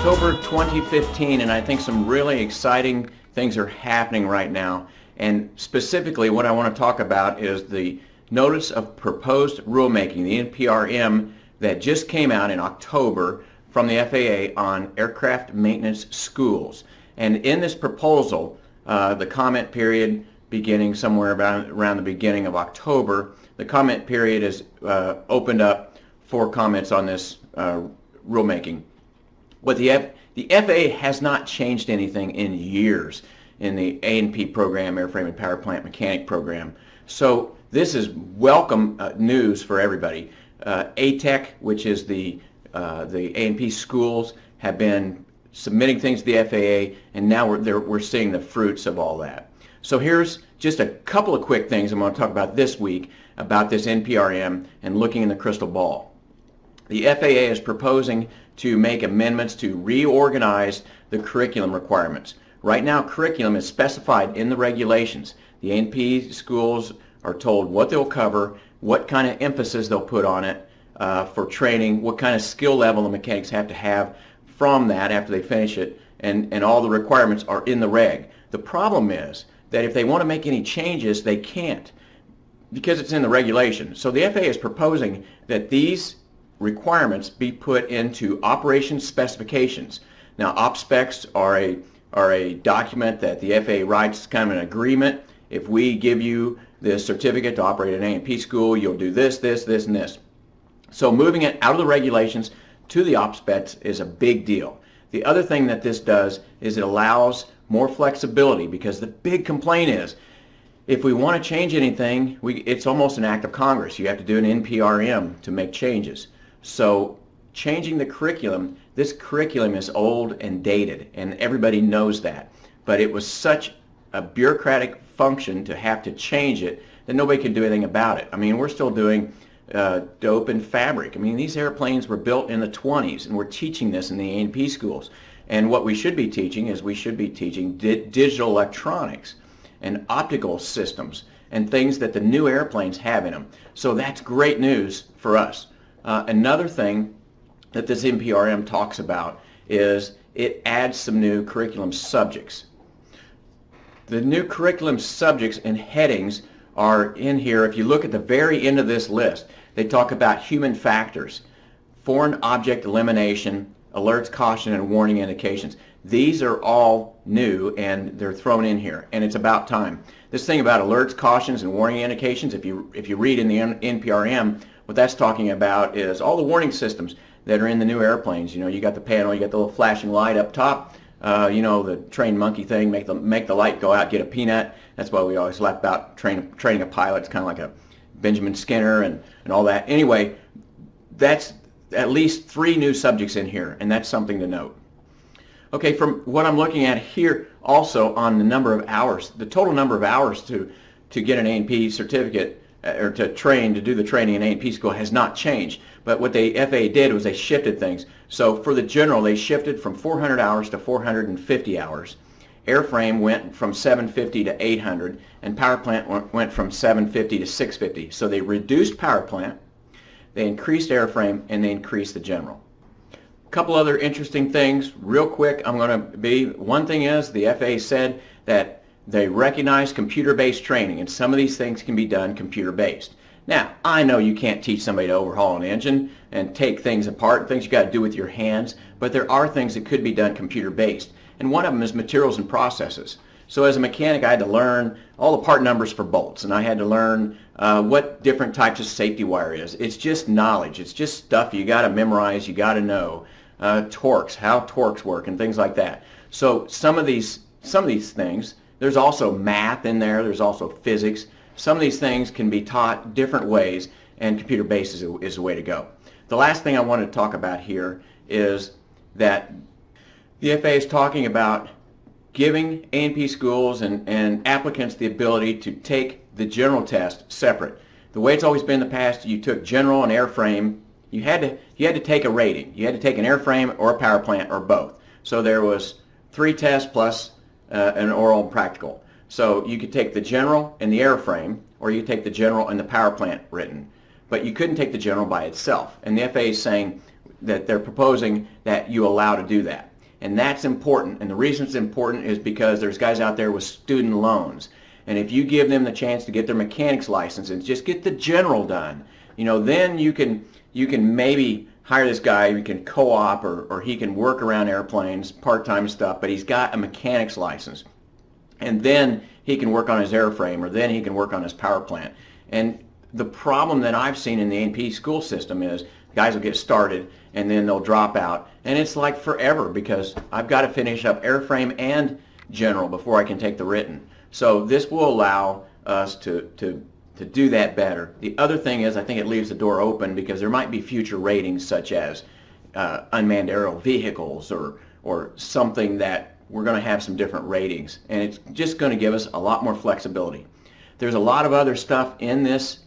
October 2015, and I think some really exciting things are happening right now. And specifically what I want to talk about is the Notice of Proposed Rulemaking, the NPRM, that just came out in October from the FAA on aircraft maintenance schools. And in this proposal, the comment period beginning somewhere around the beginning of October, the comment period is opened up for comments on this rulemaking. But the FAA has not changed anything in years in the A&P program, Airframe and Power Plant Mechanic program. So this is welcome news for everybody. ATEC, which is the A&P schools, have been submitting things to the FAA, and now we're seeing the fruits of all that. So here's just a couple of quick things I'm going to talk about this week about this NPRM and looking in the crystal ball. The FAA is proposing to make amendments to reorganize the curriculum requirements. Right now, curriculum is specified in the regulations. The A&P schools are told what they'll cover, what kind of emphasis they'll put on it for training, what kind of skill level the mechanics have to have from that after they finish it, and all the requirements are in the reg. The problem is that if they want to make any changes, they can't because it's in the regulation. So the FAA is proposing that these requirements be put into operations specifications. Now, op specs are a document that the FAA writes, kind of an agreement. If we give you this certificate to operate an A&P school, you'll do this, this, this, and this. So moving it out of the regulations to the op specs is a big deal. The other thing that this does is it allows more flexibility, because the big complaint is if we want to change anything, it's almost an act of Congress. You have to do an NPRM to make changes. So changing the curriculum, this curriculum is old and dated, and everybody knows that. But it was such a bureaucratic function to have to change it that nobody could do anything about it. I mean, we're still doing dope and fabric. I mean, these airplanes were built in the 20s, and we're teaching this in the A&P schools. And what we should be teaching is we should be teaching digital electronics and optical systems and things that the new airplanes have in them. So that's great news for us. Another thing that this NPRM talks about is it adds some new curriculum subjects. The new curriculum subjects and headings are in here. If you look at the very end of this list, they talk about human factors, foreign object elimination, alerts, caution, and warning indications. These are all new, and they're thrown in here, and it's about time. This thing about alerts, cautions, and warning indications, if you read in the NPRM, what that's talking about is all the warning systems that are in the new airplanes. You know, you got the panel, you got the little flashing light up top, you know, the trained monkey thing, make the light go out, get a peanut. That's why we always laugh about training a pilot. It's kind of like a Benjamin Skinner and all that. Anyway, that's at least 3 new subjects in here, and that's something to note. Okay, from what I'm looking at here also on the number of hours, the total number of hours to get an A&P certificate or to do the training in A&P school has not changed. But what the FAA did was they shifted things. So for the general, they shifted from 400 hours to 450 hours. Airframe went from 750 to 800, and power plant went from 750 to 650. So they reduced power plant, they increased airframe, and they increased the general. A couple other interesting things, real quick. One thing is the FAA said that they recognize computer-based training, and some of these things can be done computer-based. Now, I know you can't teach somebody to overhaul an engine and take things apart, things you got to do with your hands, but there are things that could be done computer-based. And one of them is materials and processes. So as a mechanic, I had to learn all the part numbers for bolts, and I had to learn what different types of safety wire is. It's just knowledge. It's just stuff you got to memorize, you got to know. Torques, how torques work, and things like that. So some of these things, there's also math in there, there's also physics. Some of these things can be taught different ways, and computer-based is the way to go. The last thing I want to talk about here is that the FAA is talking about giving A&P schools and applicants the ability to take the general test separate. The way it's always been in the past, you took general and airframe. You had to take a rating. You had to take an airframe or a power plant or both. So there was 3 tests plus an oral and practical. So you could take the general and the airframe, or you could take the general and the power plant written. But you couldn't take the general by itself. And the FAA is saying that they're proposing that you allow to do that. And that's important. And the reason it's important is because there's guys out there with student loans. And if you give them the chance to get their mechanic's license and just get the general done, then you can maybe hire this guy. You can co-op or he can work around airplanes, part-time stuff, but he's got a mechanic's license. And then he can work on his airframe, or then he can work on his power plant. And the problem that I've seen in the A&P school system is guys will get started and then they'll drop out, and it's like forever because I've got to finish up airframe and general before I can take the written. So this will allow us to do that better. The other thing is I think it leaves the door open because there might be future ratings such as unmanned aerial vehicles or something that we're going to have some different ratings, and it's just going to give us a lot more flexibility. There's a lot of other stuff in this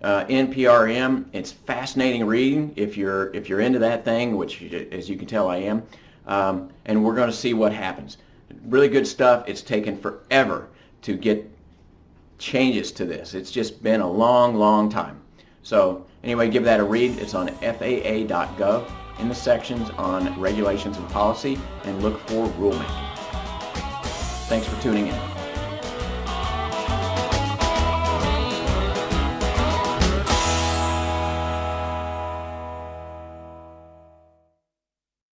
NPRM. It's fascinating reading if you're into that thing, which as you can tell I am, and we're going to see what happens. Really good stuff. It's taken forever to get changes to this. It's just been a long time. So anyway, give that a read. It's on FAA.gov in the sections on regulations and policy, and look for rulemaking. Thanks for tuning in.